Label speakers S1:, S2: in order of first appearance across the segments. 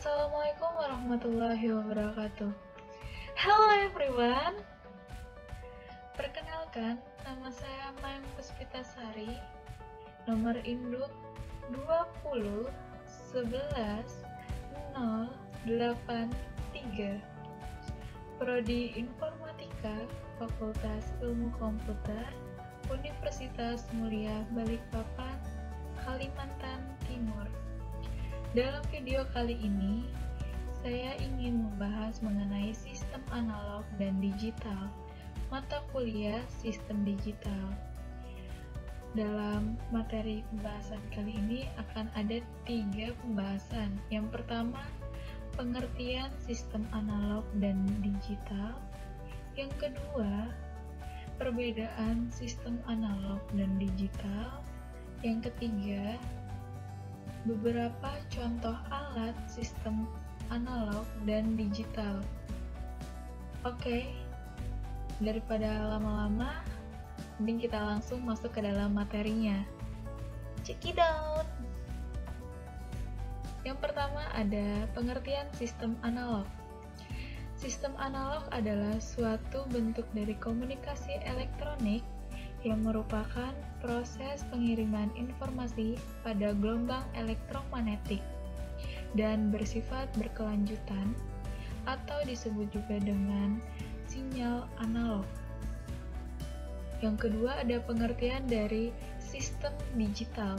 S1: Assalamualaikum warahmatullahi wabarakatuh. Hello everyone. Perkenalkan, nama saya Mayang Puspitasari. Nomor induk 20 11 083. Prodi Informatika, Fakultas Ilmu Komputer, Universitas Mulia Balikpapan, Kalimantan Timur. Dalam video kali ini, saya ingin membahas mengenai sistem analog dan digital, mata kuliah sistem digital. Dalam materi pembahasan kali ini akan ada 3 pembahasan. Yang pertama, pengertian sistem analog dan digital. Yang kedua, perbedaan sistem analog dan digital. Yang ketiga, beberapa contoh alat sistem analog dan digital. Oke, daripada lama-lama, mending kita langsung masuk ke dalam materinya. Check it out! Yang pertama ada pengertian sistem analog. Sistem analog adalah suatu bentuk dari komunikasi elektronik yang merupakan proses pengiriman informasi pada gelombang elektromagnetik dan bersifat berkelanjutan atau disebut juga dengan sinyal analog. Yang kedua ada pengertian dari sistem digital.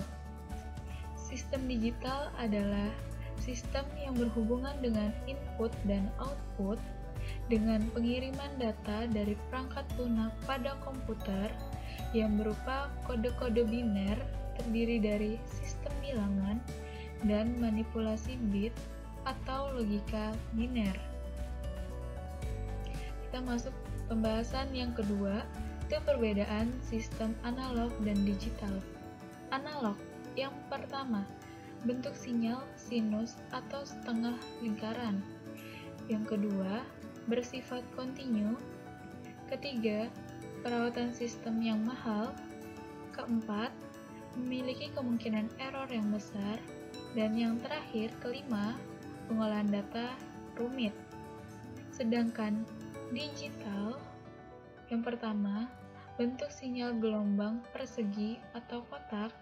S1: Sistem digital adalah sistem yang berhubungan dengan input dan output dengan pengiriman data dari perangkat lunak pada komputer yang berupa kode-kode biner terdiri dari sistem bilangan dan manipulasi bit atau logika biner. Kita masuk pembahasan yang kedua, ke perbedaan sistem analog dan digital. Analog, yang pertama, bentuk sinyal sinus atau setengah lingkaran. Yang kedua, bersifat kontinu. Ketiga, perawatan sistem yang mahal. Keempat, memiliki kemungkinan error yang besar. Dan yang terakhir, kelima, pengolahan data rumit. Sedangkan digital, yang pertama, bentuk sinyal gelombang persegi atau kotak.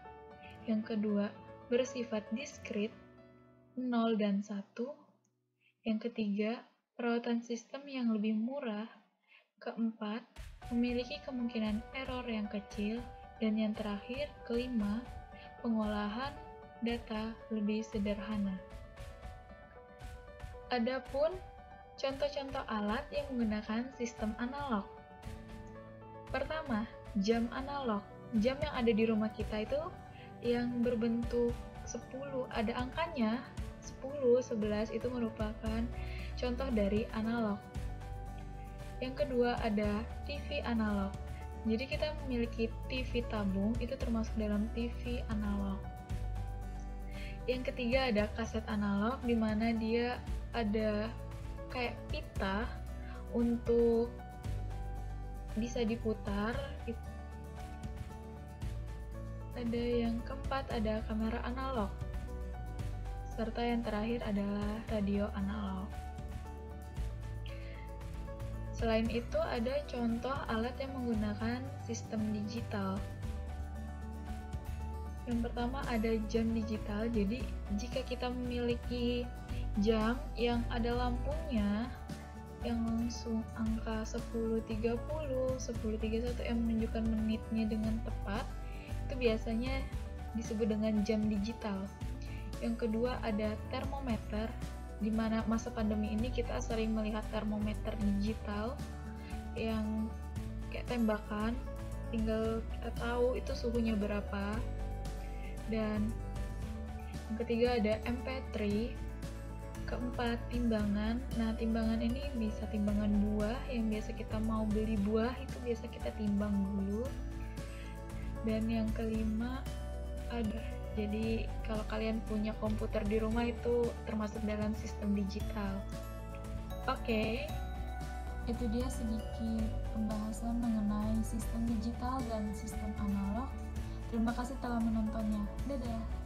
S1: Yang kedua, bersifat diskrit, 0 dan 1. Yang ketiga, perawatan sistem yang lebih murah. Keempat, memiliki kemungkinan error yang kecil. Dan yang terakhir, kelima, pengolahan data lebih sederhana. Adapun contoh-contoh alat yang menggunakan sistem analog. Pertama, jam analog. Jam yang ada di rumah kita itu yang berbentuk 10, ada angkanya 10, 11 itu merupakan contoh dari analog. Yang kedua ada TV analog. Jadi kita memiliki TV tabung, itu termasuk dalam TV analog. Yang ketiga ada kaset analog, di mana dia ada kayak pita untuk bisa diputar. Ada yang keempat ada kamera analog. Serta yang terakhir adalah radio analog. Selain itu ada contoh alat yang menggunakan sistem digital. Yang pertama ada jam digital. Jadi jika kita memiliki jam yang ada lampunya yang langsung angka 10.30, 10.31 yang menunjukkan menitnya dengan tepat, itu biasanya disebut dengan jam digital. Yang kedua ada termometer, di mana masa pandemi ini kita sering melihat termometer digital yang kayak tembakan, tinggal kita tahu itu suhunya berapa. Dan yang ketiga ada MP3. Keempat, timbangan. Nah, timbangan ini bisa timbangan buah, yang biasa kita mau beli buah itu biasa kita timbang dulu. Dan yang kelima ada, jadi kalau kalian punya komputer di rumah itu termasuk dalam sistem digital. Oke, itu dia sedikit pembahasan mengenai sistem digital dan sistem analog. Terima kasih telah menontonnya. Dadah!